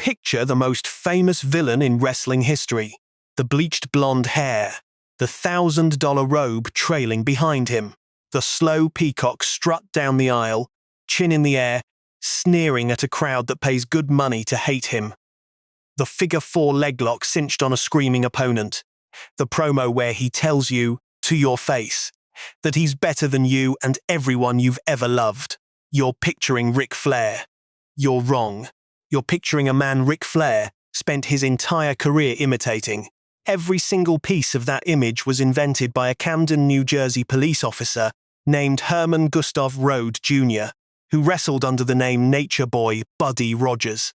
Picture the most famous villain in wrestling history. The bleached blonde hair, the $1,000 robe trailing behind him, the slow peacock strut down the aisle, chin in the air, sneering at a crowd that pays good money to hate him. The figure-4 leg lock cinched on a screaming opponent. The promo where he tells you, to your face, that he's better than you and everyone you've ever loved. You're picturing Ric Flair. You're wrong. You're picturing a man Ric Flair spent his entire career imitating. Every single piece of that image was invented by a Camden, New Jersey police officer named Herman Gustav Rode Jr., who wrestled under the name Nature Boy Buddy Rogers.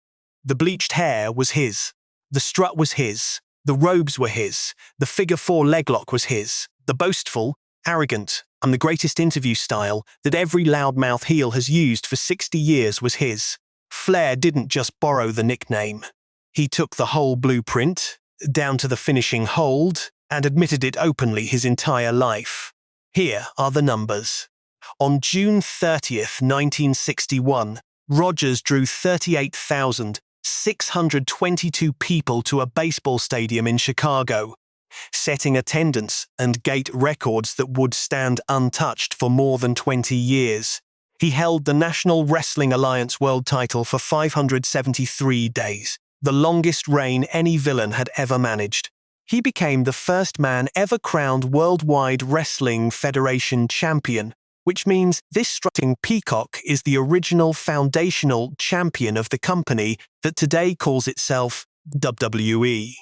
The bleached hair was his. The strut was his. The robes were his. The figure-4 leg lock was his. The boastful, arrogant, and the greatest interview style that every loudmouth heel has used for 60 years was his. Flair didn't just borrow the nickname. He took the whole blueprint, down to the finishing hold, and admitted it openly his entire life. Here are the numbers. On June 30th, 1961, Rogers drew 38,622 people to a baseball stadium in Chicago, setting attendance and gate records that would stand untouched for more than 20 years. He held the National Wrestling Alliance World title for 573 days, the longest reign any villain had ever managed. He became the first man ever crowned Worldwide Wrestling Federation champion, which means this strutting peacock is the original foundational champion of the company that today calls itself WWE.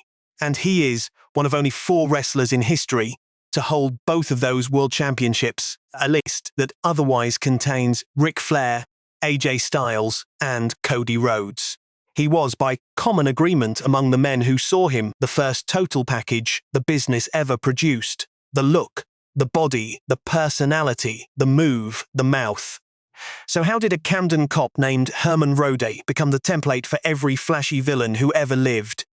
And he is one of only 4 wrestlers in history to hold both of those world championships, a list that otherwise contains Ric Flair, AJ Styles, and Cody Rhodes. He was, by common agreement among the men who saw him, the first total package the business ever produced. The look, the body, the personality, the move, the mouth. So how did a Camden cop named Herman Rode become the template for every flashy villain who ever lived?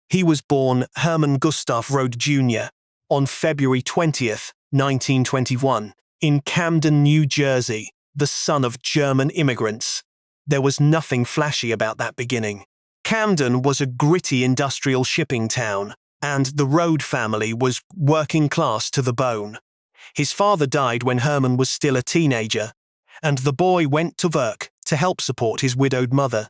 He was born Herman Gustav Rode Jr. on February 20th, 1921, in Camden, New Jersey, the son of German immigrants. There was nothing flashy about that beginning. Camden was a gritty industrial shipping town, and the Rode family was working class to the bone. His father died when Herman was still a teenager, and the boy went to work to help support his widowed mother.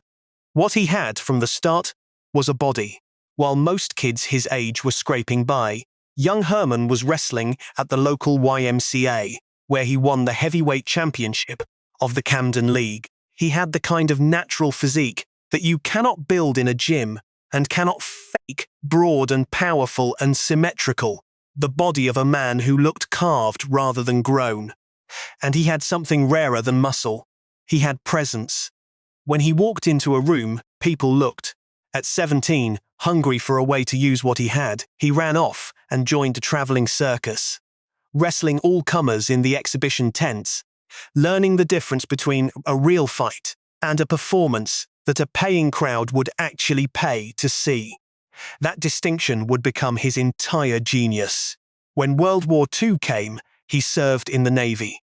What he had from the start was a body. While most kids his age were scraping by, young Herman was wrestling at the local YMCA, where he won the heavyweight championship of the Camden League. He had the kind of natural physique that you cannot build in a gym and cannot fake broad and powerful and symmetrical. The body of a man who looked carved rather than grown. And he had something rarer than muscle. He had presence. When he walked into a room, people looked. At 17, hungry for a way to use what he had, he ran off and joined a traveling circus, wrestling all comers in the exhibition tents, learning the difference between a real fight and a performance that a paying crowd would actually pay to see. That distinction would become his entire genius. When World War II came, he served in the Navy.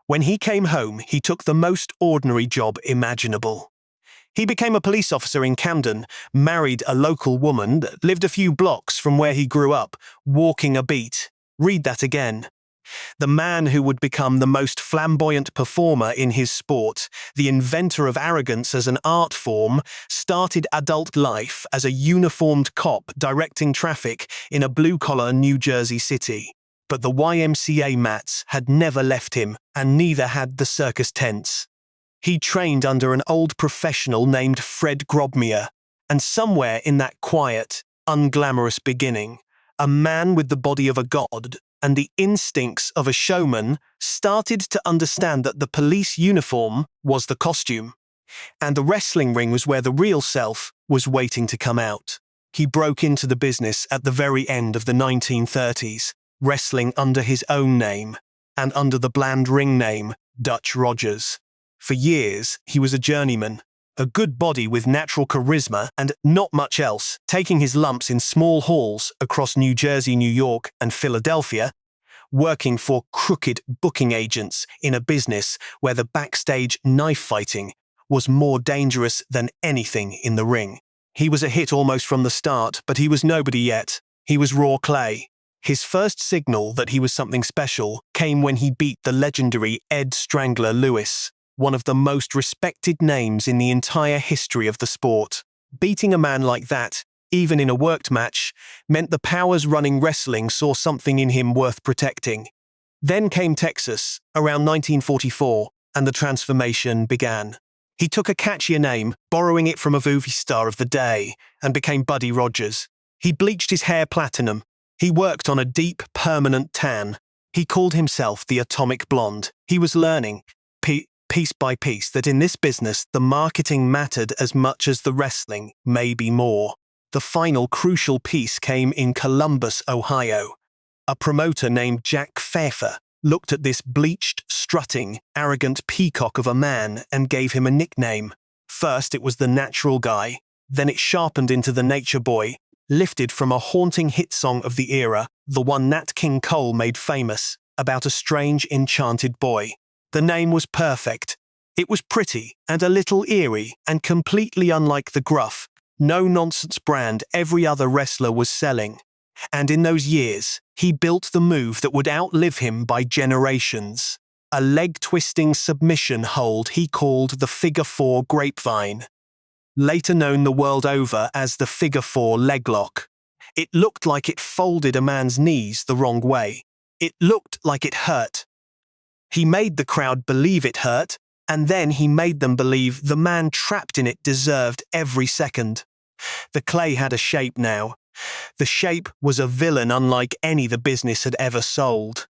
When he came home, he took the most ordinary job imaginable. He became a police officer in Camden, married a local woman that lived a few blocks from where he grew up, walking a beat. Read that again. The man who would become the most flamboyant performer in his sport, the inventor of arrogance as an art form, started adult life as a uniformed cop directing traffic in a blue-collar New Jersey city. But the YMCA mats had never left him, and neither had the circus tents. He trained under an old professional named Fred Grobmere, and somewhere in that quiet, unglamorous beginning, a man with the body of a god and the instincts of a showman started to understand that the police uniform was the costume, and the wrestling ring was where the real self was waiting to come out. He broke into the business at the very end of the 1930s, wrestling under his own name and under the bland ring name Dutch Rogers. For years, he was a journeyman, a good body with natural charisma and not much else, taking his lumps in small halls across New Jersey, New York, and Philadelphia, working for crooked booking agents in a business where the backstage knife fighting was more dangerous than anything in the ring. He was a hit almost from the start, but he was nobody yet. He was raw clay. His first signal that he was something special came when he beat the legendary Ed Strangler Lewis, one of the most respected names in the entire history of the sport. Beating a man like that, even in a worked match, meant the powers running wrestling saw something in him worth protecting. Then came Texas, around 1944, and the transformation began. He took a catchier name, borrowing it from a movie star of the day, and became Buddy Rogers. He bleached his hair platinum. He worked on a deep, permanent tan. He called himself the Atomic Blonde. He was learning, piece by piece, that in this business the marketing mattered as much as the wrestling, maybe more. The final crucial piece came in Columbus, Ohio. A promoter named Jack Pfeiffer looked at this bleached, strutting, arrogant peacock of a man and gave him a nickname. First it was the Natural Guy, then it sharpened into the Nature Boy, lifted from a haunting hit song of the era, the one Nat King Cole made famous, about a strange, enchanted boy. The name was perfect. It was pretty and a little eerie and completely unlike the gruff, no-nonsense brand every other wrestler was selling. And in those years, he built the move that would outlive him by generations. A leg-twisting submission hold he called the Figure 4 Grapevine, later known the world over as the Figure 4 Leglock. It looked like it folded a man's knees the wrong way. It looked like it hurt. He made the crowd believe it hurt, and then he made them believe the man trapped in it deserved every second. The clay had a shape now. The shape was a villain unlike any the business had ever sold.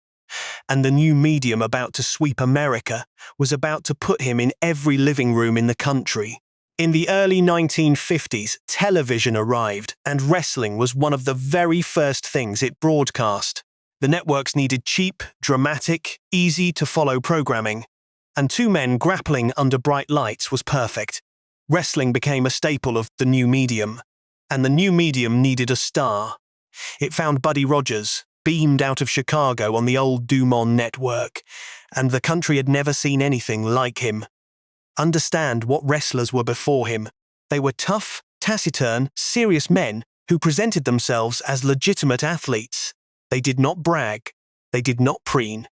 And the new medium about to sweep America was about to put him in every living room in the country. In the early 1950s, television arrived, and wrestling was one of the very first things it broadcast. The networks needed cheap, dramatic, easy-to-follow programming, and two men grappling under bright lights was perfect. Wrestling became a staple of the new medium, and the new medium needed a star. It found Buddy Rogers, beamed out of Chicago on the old Dumont network, and the country had never seen anything like him. Understand what wrestlers were before him. They were tough, taciturn, serious men who presented themselves as legitimate athletes. They did not brag. They did not preen.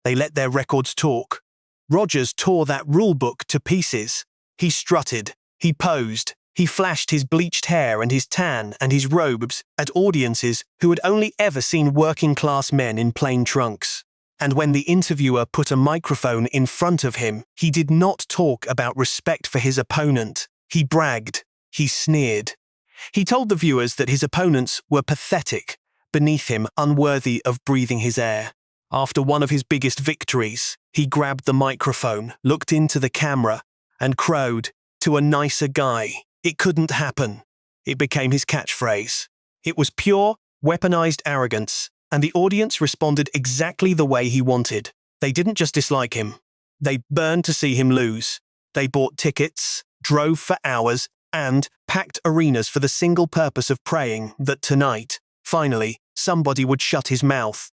They let their records talk. Rogers tore that rulebook to pieces. He strutted. He posed. He flashed his bleached hair and his tan and his robes at audiences who had only ever seen working-class men in plain trunks. And when the interviewer put a microphone in front of him, he did not talk about respect for his opponent. He bragged. He sneered. He told the viewers that his opponents were pathetic, beneath him, unworthy of breathing his air. After one of his biggest victories, he grabbed the microphone, looked into the camera, and crowed, "To a nicer guy. It couldn't happen." It became his catchphrase. It was pure, weaponized arrogance, and the audience responded exactly the way he wanted. They didn't just dislike him. They burned to see him lose. They bought tickets, drove for hours, and packed arenas for the single purpose of praying that tonight, finally, somebody would shut his mouth.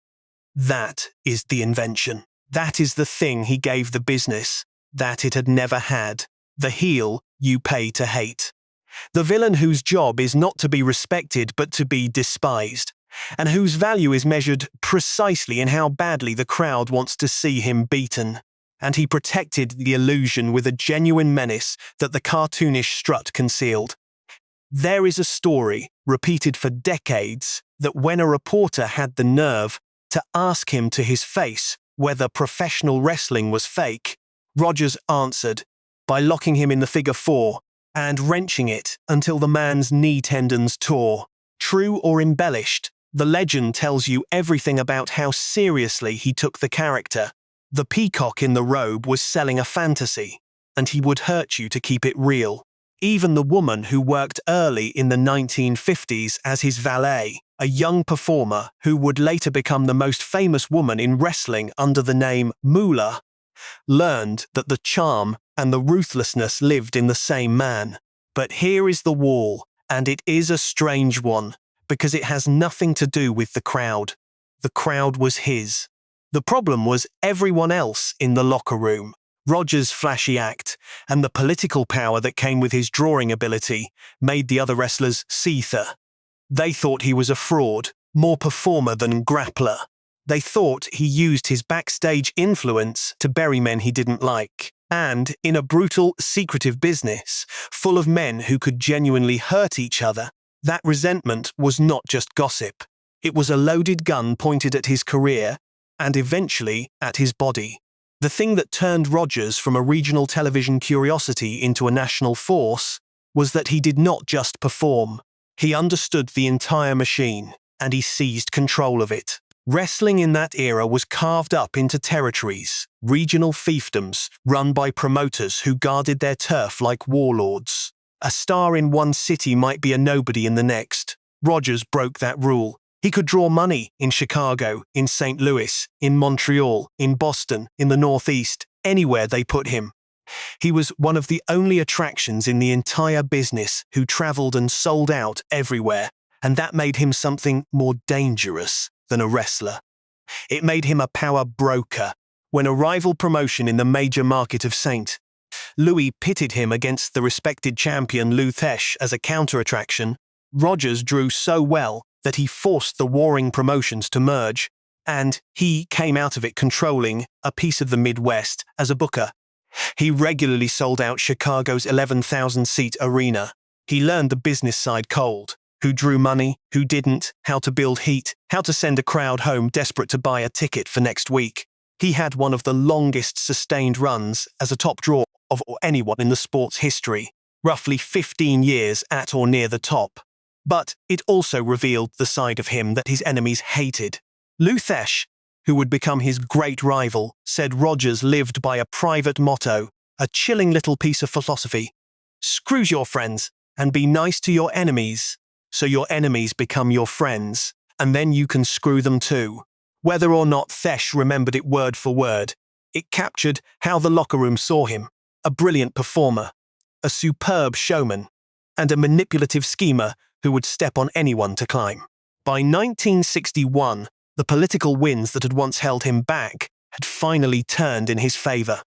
That is the invention. That is the thing he gave the business that it had never had. The heel you pay to hate. The villain whose job is not to be respected but to be despised, and whose value is measured precisely in how badly the crowd wants to see him beaten. And he protected the illusion with a genuine menace that the cartoonish strut concealed. There is a story, repeated for decades, that when a reporter had the nerve to ask him to his face whether professional wrestling was fake, Rogers answered by locking him in the Figure 4 and wrenching it until the man's knee tendons tore. True or embellished, the legend tells you everything about how seriously he took the character. The peacock in the robe was selling a fantasy, and he would hurt you to keep it real. Even the woman who worked early in the 1950s as his valet, a young performer who would later become the most famous woman in wrestling under the name Moolah, learned that the charm and the ruthlessness lived in the same man. But here is the wall, and it is a strange one, because it has nothing to do with the crowd. The crowd was his. The problem was everyone else in the locker room. Rogers' flashy act and the political power that came with his drawing ability made the other wrestlers seether. They thought he was a fraud, more performer than grappler. They thought he used his backstage influence to bury men he didn't like. And in a brutal, secretive business, full of men who could genuinely hurt each other, that resentment was not just gossip. It was a loaded gun pointed at his career and eventually at his body. The thing that turned Rogers from a regional television curiosity into a national force was that he did not just perform. He understood the entire machine, and he seized control of it. Wrestling in that era was carved up into territories, regional fiefdoms run by promoters who guarded their turf like warlords. A star in one city might be a nobody in the next. Rogers broke that rule. He could draw money in Chicago, in St. Louis, in Montreal, in Boston, in the Northeast, anywhere they put him. He was one of the only attractions in the entire business who traveled and sold out everywhere, and that made him something more dangerous than a wrestler. It made him a power broker. When a rival promotion in the major market of St. Louis pitted him against the respected champion Lou Thesz as a counter-attraction, Rogers drew so well that he forced the warring promotions to merge, and he came out of it controlling a piece of the Midwest as a booker. He regularly sold out Chicago's 11,000-seat arena. He learned the business side cold: who drew money, who didn't, how to build heat, how to send a crowd home desperate to buy a ticket for next week. He had one of the longest sustained runs as a top draw of anyone in the sport's history, roughly 15 years at or near the top. But it also revealed the side of him that his enemies hated. Lou Thesz, who would become his great rival, said Rogers lived by a private motto, a chilling little piece of philosophy: screw your friends and be nice to your enemies, so your enemies become your friends, and then you can screw them too. Whether or not Thesz remembered it word for word, it captured how the locker room saw him: a brilliant performer, a superb showman, and a manipulative schemer who would step on anyone to climb. By 1961, the political winds that had once held him back had finally turned in his favor.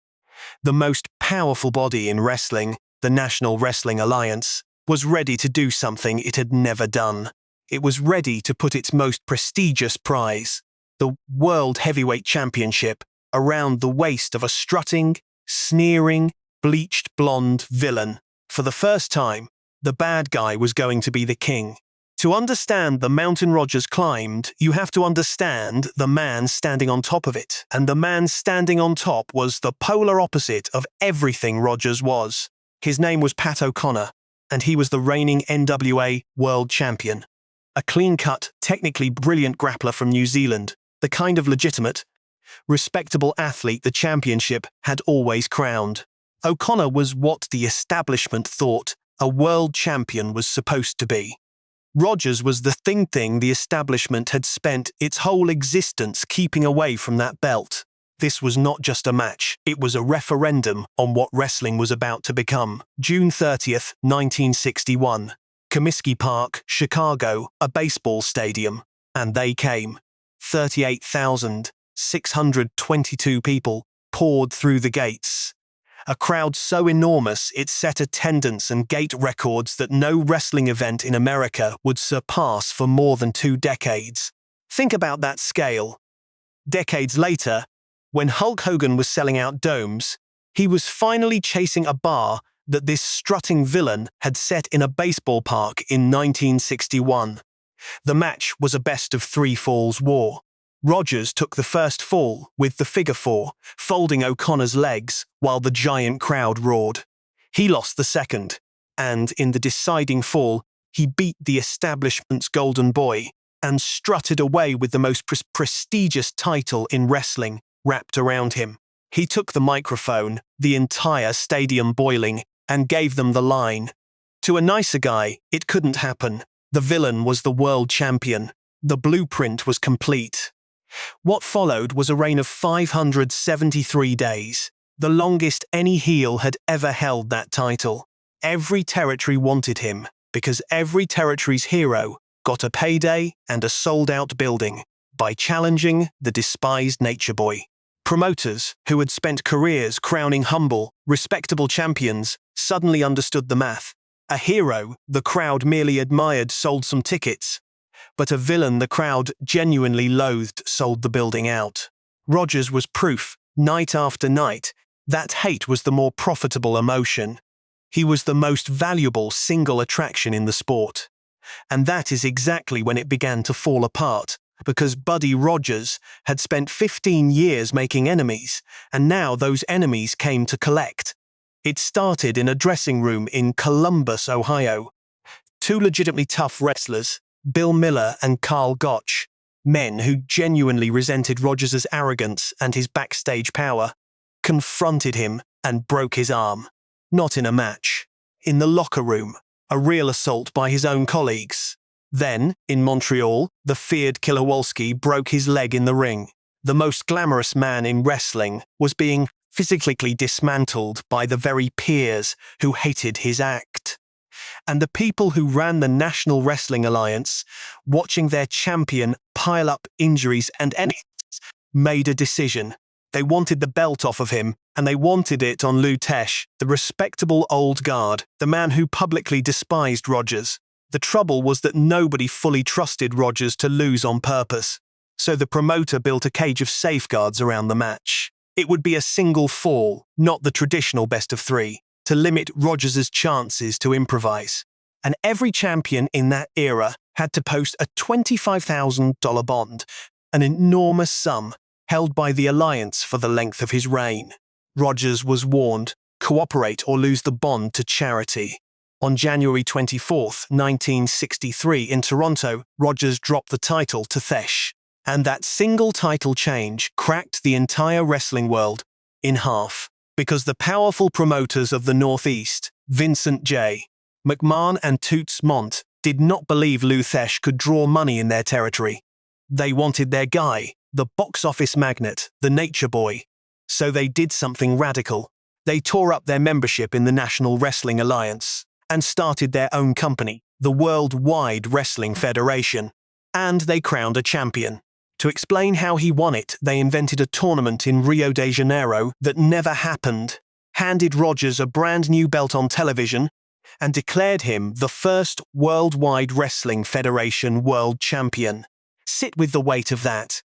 The most powerful body in wrestling, the National Wrestling Alliance, was ready to do something it had never done. It was ready to put its most prestigious prize, the World Heavyweight Championship, around the waist of a strutting, sneering, bleached blonde villain. For the first time, the bad guy was going to be the king. To understand the mountain Rogers climbed, you have to understand the man standing on top of it. And the man standing on top was the polar opposite of everything Rogers was. His name was Pat O'Connor, and he was the reigning NWA World Champion. A clean-cut, technically brilliant grappler from New Zealand, the kind of legitimate, respectable athlete the championship had always crowned. O'Connor was what the establishment thought a world champion was supposed to be. Rogers was the thing the establishment had spent its whole existence keeping away from that belt. This was not just a match, it was a referendum on what wrestling was about to become. June 30th, 1961. Comiskey Park, Chicago, a baseball stadium. And they came. 38,622 people poured through the gates. A crowd so enormous it set attendance and gate records that no wrestling event in America would surpass for more than 2 decades. Think about that scale. Decades later, when Hulk Hogan was selling out domes, he was finally chasing a bar that this strutting villain had set in a baseball park in 1961. The match was a best-of-3 falls war. Rogers took the first fall with the figure 4, folding O'Connor's legs while the giant crowd roared. He lost the second, and in the deciding fall, he beat the establishment's golden boy and strutted away with the most prestigious title in wrestling wrapped around him. He took the microphone, the entire stadium boiling, and gave them the line. To a nicer guy, it couldn't happen. The villain was the world champion. The blueprint was complete. What followed was a reign of 573 days, the longest any heel had ever held that title. Every territory wanted him, because every territory's hero got a payday and a sold-out building by challenging the despised Nature Boy. Promoters, who had spent careers crowning humble, respectable champions, suddenly understood the math. A hero the crowd merely admired sold some tickets, but a villain the crowd genuinely loathed sold the building out. Rogers was proof, night after night, that hate was the more profitable emotion. He was the most valuable single attraction in the sport. And that is exactly when it began to fall apart, because Buddy Rogers had spent 15 years making enemies, and now those enemies came to collect. It started in a dressing room in Columbus, Ohio. Two legitimately tough wrestlers, Bill Miller and Carl Gotch, men who genuinely resented Rogers' arrogance and his backstage power, confronted him and broke his arm. Not in a match. In the locker room, a real assault by his own colleagues. Then, in Montreal, the feared Kowalski broke his leg in the ring. The most glamorous man in wrestling was being physically dismantled by the very peers who hated his act. And the people who ran the National Wrestling Alliance, watching their champion pile up injuries and enemies, made a decision. They wanted the belt off of him, and they wanted it on Lou Thesz, the respectable old guard, the man who publicly despised Rogers. The trouble was that nobody fully trusted Rogers to lose on purpose, so the promoter built a cage of safeguards around the match. It would be a single fall, not the traditional best of three, to limit Rogers' chances to improvise. And every champion in that era had to post a $25,000 bond, an enormous sum held by the Alliance for the length of his reign. Rogers was warned, cooperate or lose the bond to charity. On January 24, 1963, in Toronto, Rogers dropped the title to Thesz. And that single title change cracked the entire wrestling world in half, because the powerful promoters of the Northeast, Vincent J. McMahon and Toots Mondt, did not believe Lou Thesz could draw money in their territory. They wanted their guy, the box office magnate, the Nature Boy. So they did something radical. They tore up their membership in the National Wrestling Alliance and started their own company, the Worldwide Wrestling Federation. And they crowned a champion. To explain how he won it, they invented a tournament in Rio de Janeiro that never happened, handed Rogers a brand new belt on television, and declared him the first Worldwide Wrestling Federation world champion. Sit with the weight of that.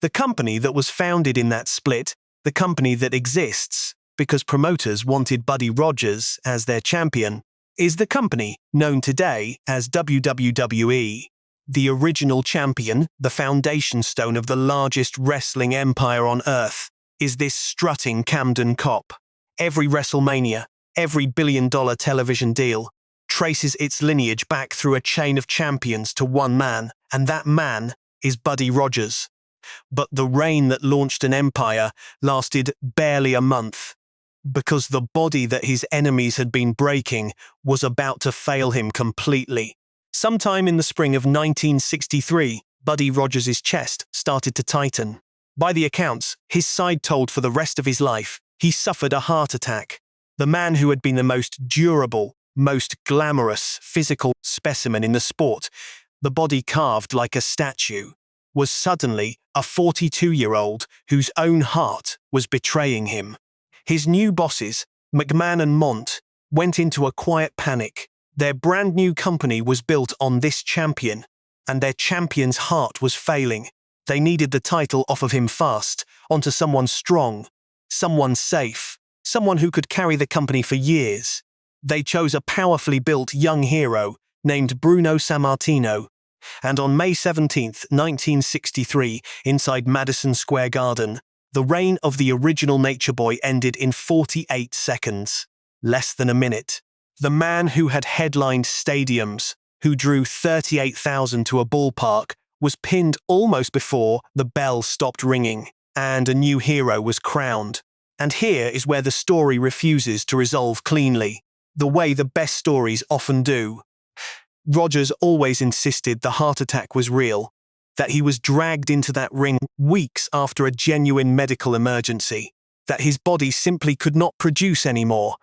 The company that was founded in that split, the company that exists because promoters wanted Buddy Rogers as their champion, is the company known today as WWE. The original champion, the foundation stone of the largest wrestling empire on earth, is this strutting Camden cop. Every WrestleMania, every billion-dollar television deal, traces its lineage back through a chain of champions to one man, and that man is Buddy Rogers. But the reign that launched an empire lasted barely a month, because the body that his enemies had been breaking was about to fail him completely. Sometime in the spring of 1963, Buddy Rogers' chest started to tighten. By the accounts, his side told for the rest of his life, he suffered a heart attack. The man who had been the most durable, most glamorous physical specimen in the sport, the body carved like a statue, was suddenly a 42-year-old whose own heart was betraying him. His new bosses, McMahon and Mondt, went into a quiet panic. Their brand new company was built on this champion, and their champion's heart was failing. They needed the title off of him fast, onto someone strong, someone safe, someone who could carry the company for years. They chose a powerfully built young hero named Bruno Sammartino, and on May 17, 1963, inside Madison Square Garden, the reign of the original Nature Boy ended in 48 seconds, less than a minute. The man who had headlined stadiums, who drew 38,000 to a ballpark, was pinned almost before the bell stopped ringing, and a new hero was crowned. And here is where the story refuses to resolve cleanly, the way the best stories often do. Rogers always insisted the heart attack was real, that he was dragged into that ring weeks after a genuine medical emergency, that his body simply could not produce anymore,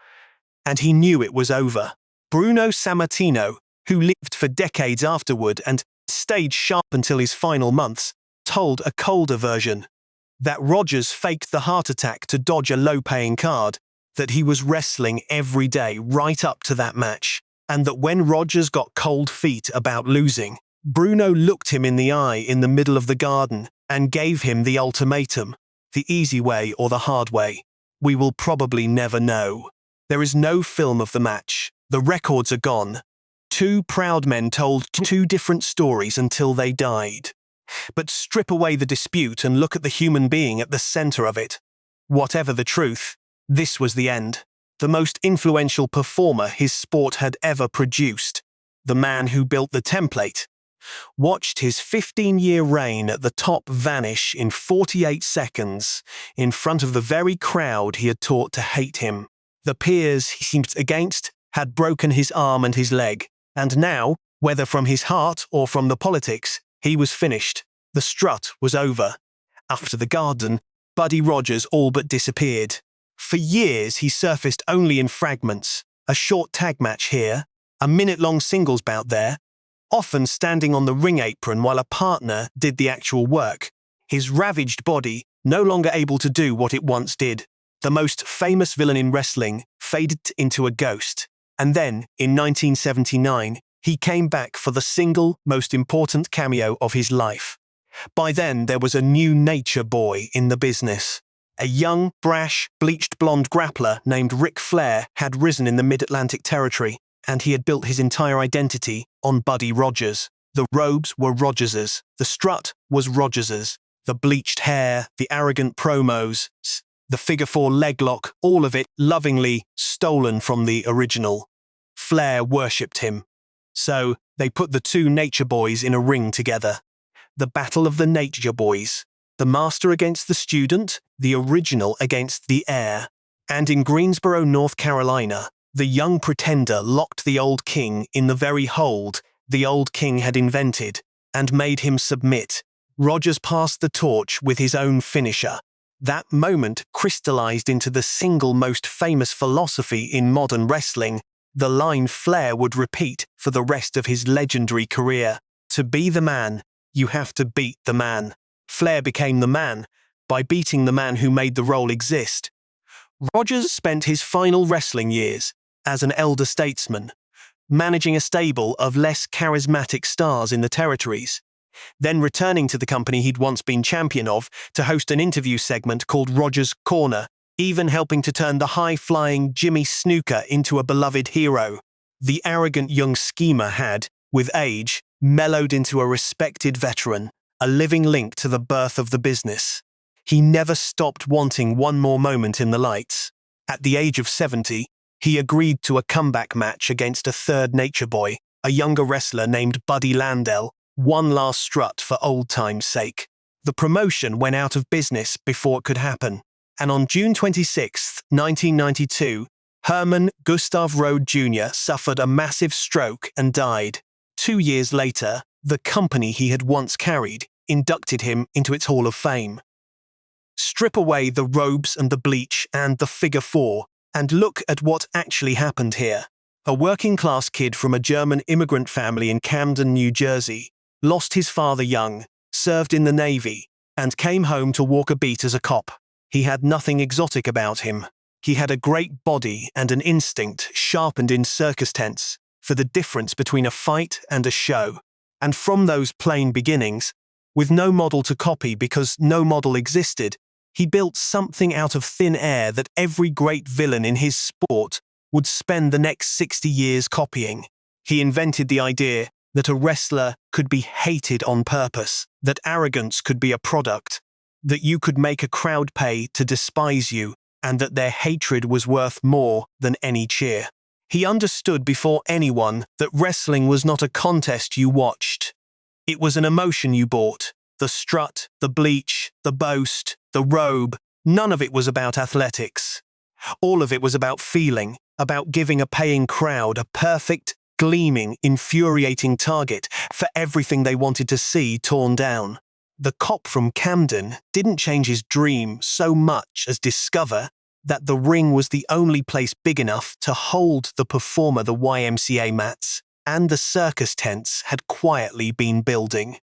and he knew it was over. Bruno Sammartino, who lived for decades afterward and stayed sharp until his final months, told a colder version. that Rogers faked the heart attack to dodge a low-paying card, that he was wrestling every day right up to that match, and that when Rogers got cold feet about losing, Bruno looked him in the eye in the middle of the garden and gave him the ultimatum, the easy way or the hard way. We will probably never know. There is no film of the match. The records are gone. Two proud men told two different stories until they died. But strip away the dispute and look at the human being at the center of it. Whatever the truth, this was the end. The most influential performer his sport had ever produced, the man who built the template, watched his 15-year reign at the top vanish in 48 seconds in front of the very crowd he had taught to hate him. The peers he seemed against had broken his arm and his leg, and now, whether from his heart or from the politics, he was finished. The strut was over. After the garden, Buddy Rogers all but disappeared. For years he surfaced only in fragments, a short tag match here, a minute-long singles bout there, often standing on the ring apron while a partner did the actual work, his ravaged body no longer able to do what it once did. The most famous villain in wrestling faded into a ghost, and then, in 1979, he came back for the single most important cameo of his life. By then, there was a new nature boy in the business. A young, brash, bleached blonde grappler named Ric Flair had risen in the Mid-Atlantic territory, and he had built his entire identity on Buddy Rogers. The robes were Rogers's, the strut was Rogers's, the bleached hair, the arrogant promos, the figure-4 leg lock, all of it lovingly stolen from the original. Flair worshipped him. So, they put the two nature boys in a ring together. The Battle of the Nature Boys. The master against the student, the original against the heir. And in Greensboro, North Carolina, the young pretender locked the old king in the very hold the old king had invented and made him submit. Rogers passed the torch with his own finisher. That moment crystallized into the single most famous philosophy in modern wrestling, the line Flair would repeat for the rest of his legendary career. To be the man, you have to beat the man. Flair became the man by beating the man who made the role exist. Rogers spent his final wrestling years as an elder statesman, managing a stable of less charismatic stars in the territories, then returning to the company he'd once been champion of to host an interview segment called Rogers' Corner, even helping to turn the high-flying Jimmy Snuka into a beloved hero. The arrogant young schemer had, with age, mellowed into a respected veteran, a living link to the birth of the business. He never stopped wanting one more moment in the lights. At the age of 70, he agreed to a comeback match against a third nature boy, a younger wrestler named Buddy Landel, one last strut for old time's sake. The promotion went out of business before it could happen, and on June 26, 1992, Herman Gustav Rode Jr. suffered a massive stroke and died. 2 years later, the company he had once carried inducted him into its Hall of Fame. Strip away the robes and the bleach and the figure-4, and look at what actually happened here. A working-class kid from a German immigrant family in Camden, New Jersey, lost his father young, served in the Navy, and came home to walk a beat as a cop. He had nothing exotic about him. He had a great body and an instinct sharpened in circus tents for the difference between a fight and a show. And from those plain beginnings, with no model to copy because no model existed, he built something out of thin air that every great villain in his sport would spend the next 60 years copying. He invented the idea that a wrestler could be hated on purpose, that arrogance could be a product, that you could make a crowd pay to despise you, and that their hatred was worth more than any cheer. He understood before anyone that wrestling was not a contest you watched. It was an emotion you bought. The strut, the bleach, the boast, the robe, none of it was about athletics. All of it was about feeling, about giving a paying crowd a perfect, gleaming, infuriating target for everything they wanted to see torn down. The cop from Camden didn't change his dream so much as discover that the ring was the only place big enough to hold the performer the YMCA mats and the circus tents had quietly been building.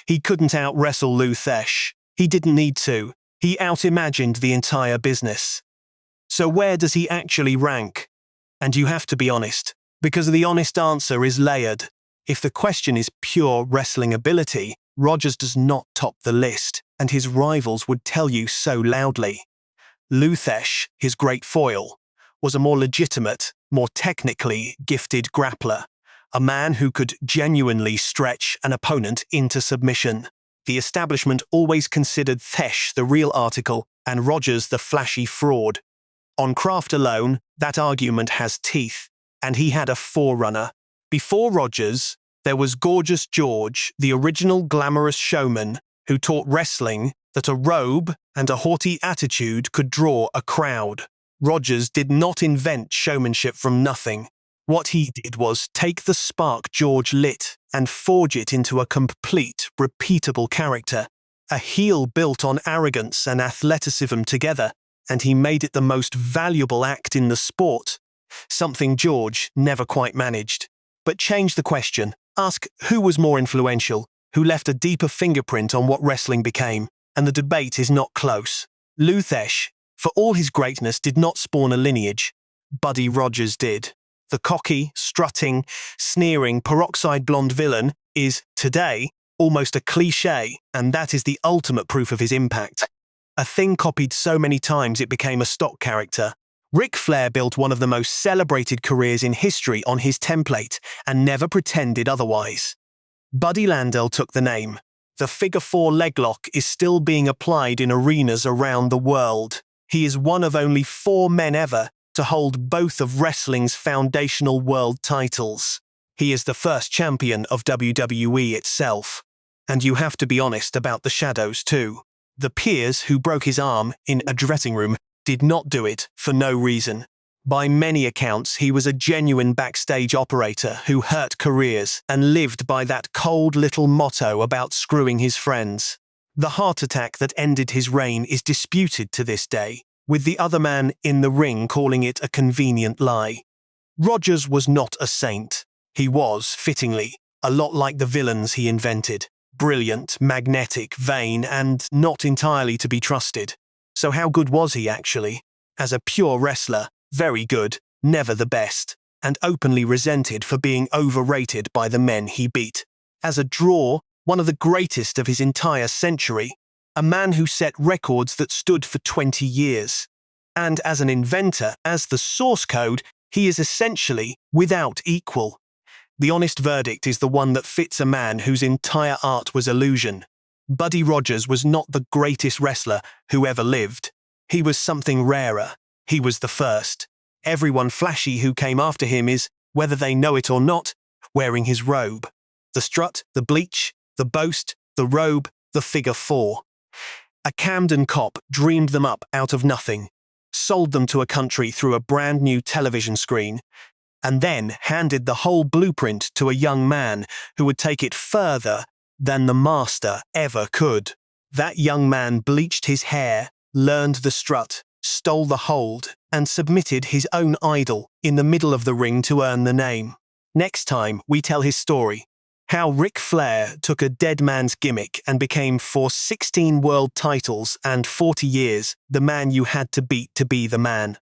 He couldn't out-wrestle Lou Thesz. He didn't need to. He out-imagined the entire business. So where does he actually rank? And you have to be honest, because the honest answer is layered. If the question is pure wrestling ability, Rogers does not top the list, and his rivals would tell you so loudly. Luthesh, his great foil, was a more legitimate, more technically gifted grappler, a man who could genuinely stretch an opponent into submission. The establishment always considered Thesh the real article and Rogers the flashy fraud. On craft alone, that argument has teeth, and he had a forerunner. Before Rogers, there was Gorgeous George, the original glamorous showman who taught wrestling that a robe and a haughty attitude could draw a crowd. Rogers did not invent showmanship from nothing. What he did was take the spark George lit and forge it into a complete, repeatable character, a heel built on arrogance and athleticism together, and he made it the most valuable act in the sport, something George never quite managed. But change the question. Ask who was more influential, who left a deeper fingerprint on what wrestling became, and the debate is not close. Luthesh, for all his greatness, did not spawn a lineage. Buddy Rogers did. The cocky, strutting, sneering, peroxide blonde villain is, today, almost a cliché, and that is the ultimate proof of his impact. A thing copied so many times it became a stock character. Ric Flair built one of the most celebrated careers in history on his template and never pretended otherwise. Buddy Landel took the name. The figure-4 leglock is still being applied in arenas around the world. He is one of only 4 men ever to hold both of wrestling's foundational world titles. He is the first champion of WWE itself. And you have to be honest about the shadows too. The peers who broke his arm in a dressing room did not do it for no reason. By many accounts, he was a genuine backstage operator who hurt careers and lived by that cold little motto about screwing his friends. The heart attack that ended his reign is disputed to this day, with the other man in the ring calling it a convenient lie. Rogers was not a saint. He was, fittingly, a lot like the villains he invented. Brilliant, magnetic, vain, and not entirely to be trusted. So how good was he actually? As a pure wrestler, very good, never the best, and openly resented for being overrated by the men he beat. As a draw, one of the greatest of his entire century, a man who set records that stood for 20 years. And as an inventor, as the source code, he is essentially without equal. The honest verdict is the one that fits a man whose entire art was illusion. Buddy Rogers was not the greatest wrestler who ever lived. He was something rarer. He was the first. Everyone flashy who came after him is, whether they know it or not, wearing his robe. The strut, the bleach, the boast, the robe, the figure-4. A Camden cop dreamed them up out of nothing, sold them to a country through a brand new television screen, and then handed the whole blueprint to a young man who would take it further than the master ever could. That young man bleached his hair, learned the strut, stole the hold, and submitted his own idol in the middle of the ring to earn the name. Next time, we tell his story. How Ric Flair took a dead man's gimmick and became, for 16 world titles and 40 years, the man you had to beat to be the man.